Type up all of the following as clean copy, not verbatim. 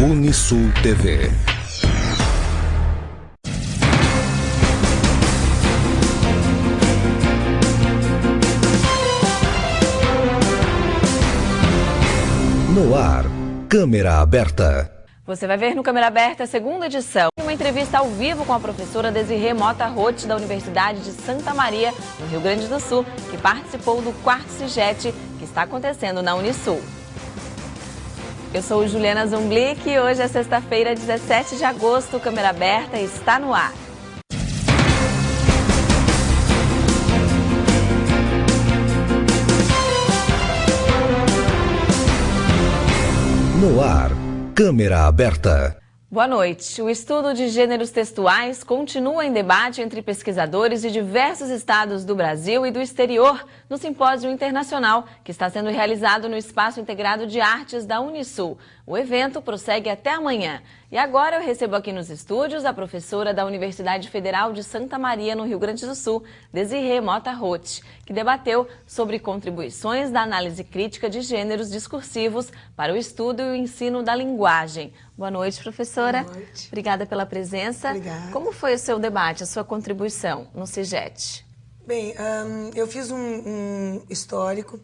Unisul TV. No ar, Câmera Aberta. Você vai ver no Câmera Aberta a segunda edição. Uma entrevista ao vivo com a professora Desirê Mota Roth, da Universidade de Santa Maria, no Rio Grande do Sul, que participou do 4º CIGET, que está acontecendo na Unisul. Eu sou Juliana Zumblick e hoje é sexta-feira, 17 de agosto. O Câmera Aberta está no ar. No ar, Câmera Aberta. Boa noite. O estudo de gêneros textuais continua em debate entre pesquisadores de diversos estados do Brasil e do exterior no Simpósio Internacional, que está sendo realizado no Espaço Integrado de Artes da Unisul. O evento prossegue até amanhã. E agora eu recebo aqui nos estúdios a professora da Universidade Federal de Santa Maria, no Rio Grande do Sul, Desirê Mota Roth, que debateu sobre contribuições da análise crítica de gêneros discursivos para o estudo e o ensino da linguagem. Boa noite, professora. Boa noite. Obrigada pela presença. Obrigada. Como foi o seu debate, a sua contribuição no CIGET? Bem, eu fiz um histórico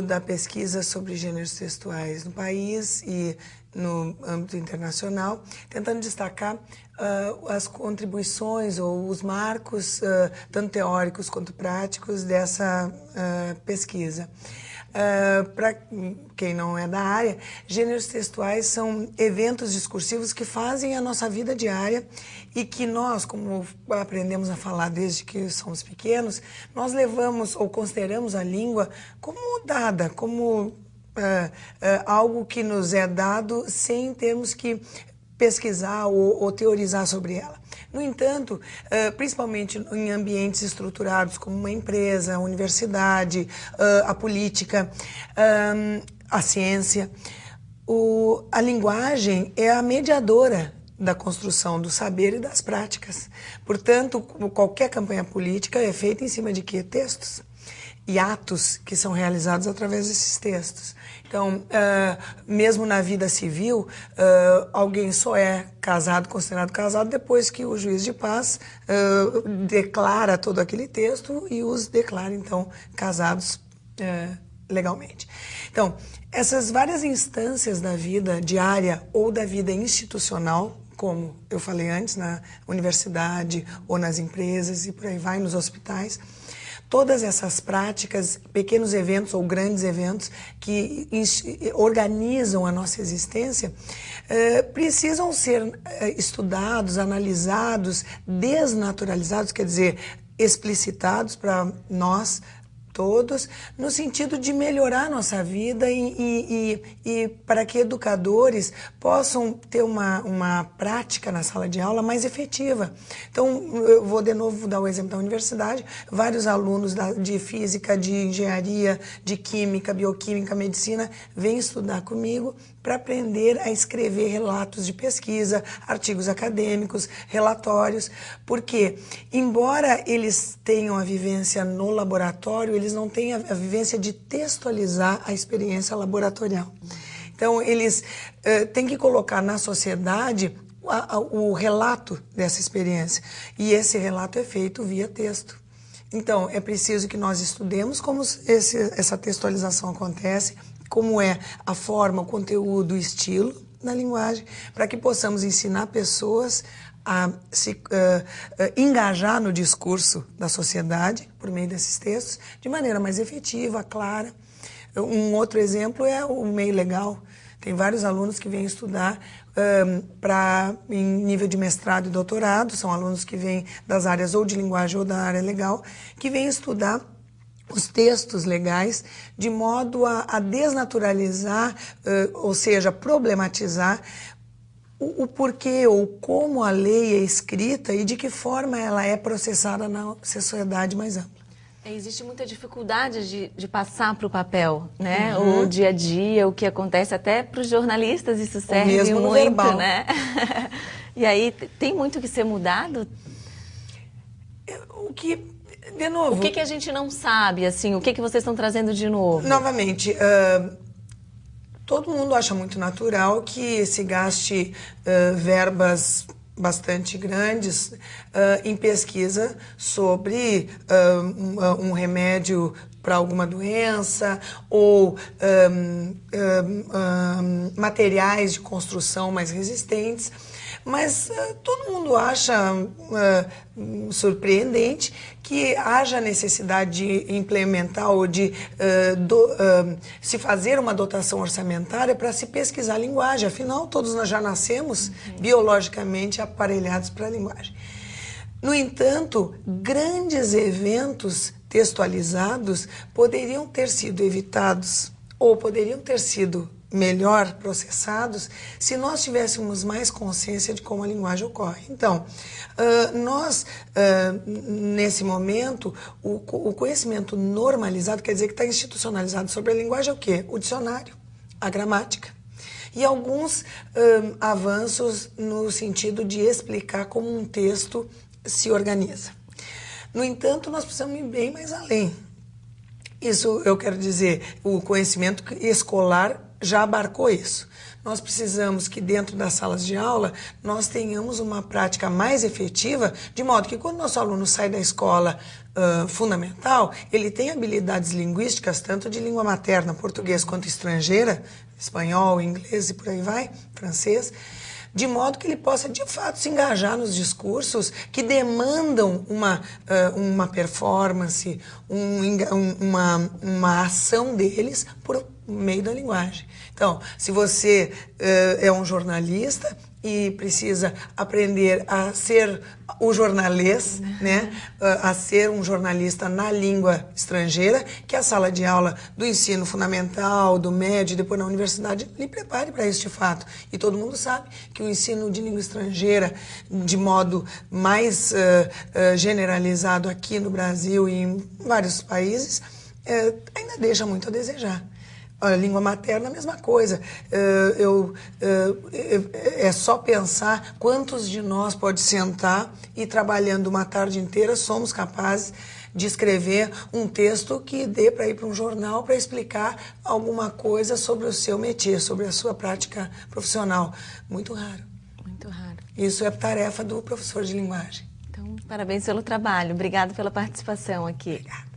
da pesquisa sobre gêneros textuais no país e no âmbito internacional, tentando destacar as contribuições ou os marcos, tanto teóricos quanto práticos, dessa pesquisa. Para quem não é da área, gêneros textuais são eventos discursivos que fazem a nossa vida diária e que nós, como aprendemos a falar desde que somos pequenos, nós levamos ou consideramos a língua como dada, como algo que nos é dado sem termos que pesquisar ou teorizar sobre ela. No entanto, principalmente em ambientes estruturados como uma empresa, a universidade, a política, a ciência, a linguagem é a mediadora da construção do saber e das práticas. Portanto, qualquer campanha política é feita em cima de quê? Textos e atos que são realizados através desses textos. Então, mesmo na vida civil, alguém só é casado, considerado casado, depois que o juiz de paz declara todo aquele texto e os declara, então, casados legalmente. Então, essas várias instâncias da vida diária ou da vida institucional, como eu falei antes, na universidade ou nas empresas e por aí vai, nos hospitais, todas essas práticas, pequenos eventos ou grandes eventos que organizam a nossa existência, precisam ser estudados, analisados, desnaturalizados, quer dizer, explicitados para nós todos, no sentido de melhorar a nossa vida e para que educadores possam ter uma prática na sala de aula mais efetiva. Então, eu vou de novo dar o exemplo da universidade, vários alunos de física, de engenharia, de química, bioquímica, medicina, vêm estudar comigo para aprender a escrever relatos de pesquisa, artigos acadêmicos, relatórios, porque, embora eles tenham a vivência no laboratório, eles não têm a vivência de textualizar a experiência laboratorial. Então, eles têm que colocar na sociedade o relato dessa experiência, e esse relato é feito via texto. Então, é preciso que nós estudemos como essa textualização acontece, como é a forma, o conteúdo, o estilo na linguagem, para que possamos ensinar pessoas a se engajar no discurso da sociedade, por meio desses textos, de maneira mais efetiva, clara. Um outro exemplo é o meio legal. Tem vários alunos que vêm estudar em nível de mestrado e doutorado, são alunos que vêm das áreas ou de linguagem ou da área legal, que vêm estudar os textos legais de modo a desnaturalizar, ou seja, problematizar o porquê ou como a lei é escrita e de que forma ela é processada na sociedade mais ampla. Existe muita dificuldade de passar para o papel, né? O dia a dia, o que acontece até para os jornalistas, isso serve mesmo no muito, verbal, né? E aí, tem muito que ser mudado? De novo... O que a gente não sabe, assim? O que vocês estão trazendo de novo? Novamente, Todo mundo acha muito natural que se gaste verbas bastante grandes em pesquisa sobre um remédio para alguma doença ou materiais de construção mais resistentes. Mas todo mundo acha surpreendente que haja necessidade de implementar ou de se fazer uma dotação orçamentária para se pesquisar a linguagem. Afinal, todos nós já nascemos biologicamente aparelhados para a linguagem. No entanto, grandes eventos textualizados poderiam ter sido evitados ou poderiam ter sido melhor processados se nós tivéssemos mais consciência de como a linguagem ocorre. Então, nesse momento, o conhecimento normalizado, quer dizer que está institucionalizado sobre a linguagem, é o quê? O dicionário, a gramática. E alguns avanços no sentido de explicar como um texto se organiza. No entanto, nós precisamos ir bem mais além. Isso eu quero dizer, o conhecimento escolar já abarcou isso. Nós precisamos que dentro das salas de aula nós tenhamos uma prática mais efetiva, de modo que quando nosso aluno sai da escola fundamental, ele tem habilidades linguísticas, tanto de língua materna, português, quanto estrangeira, espanhol, inglês e por aí vai, francês, de modo que ele possa, de fato, se engajar nos discursos que demandam uma performance, uma ação deles por meio da linguagem. Então, se você é um jornalista e precisa aprender a ser o jornalês, né, a ser um jornalista na língua estrangeira, que a sala de aula do ensino fundamental, do médio e depois na universidade lhe prepare para este fato. E todo mundo sabe que o ensino de língua estrangeira, de modo mais generalizado aqui no Brasil e em vários países, ainda deixa muito a desejar. A língua materna, a mesma coisa. É só pensar quantos de nós pode sentar e, trabalhando uma tarde inteira, somos capazes de escrever um texto que dê para ir para um jornal para explicar alguma coisa sobre o seu métier, sobre a sua prática profissional. Muito raro. Muito raro. Isso é tarefa do professor de linguagem. Então, parabéns pelo trabalho. Obrigada pela participação aqui. Obrigada.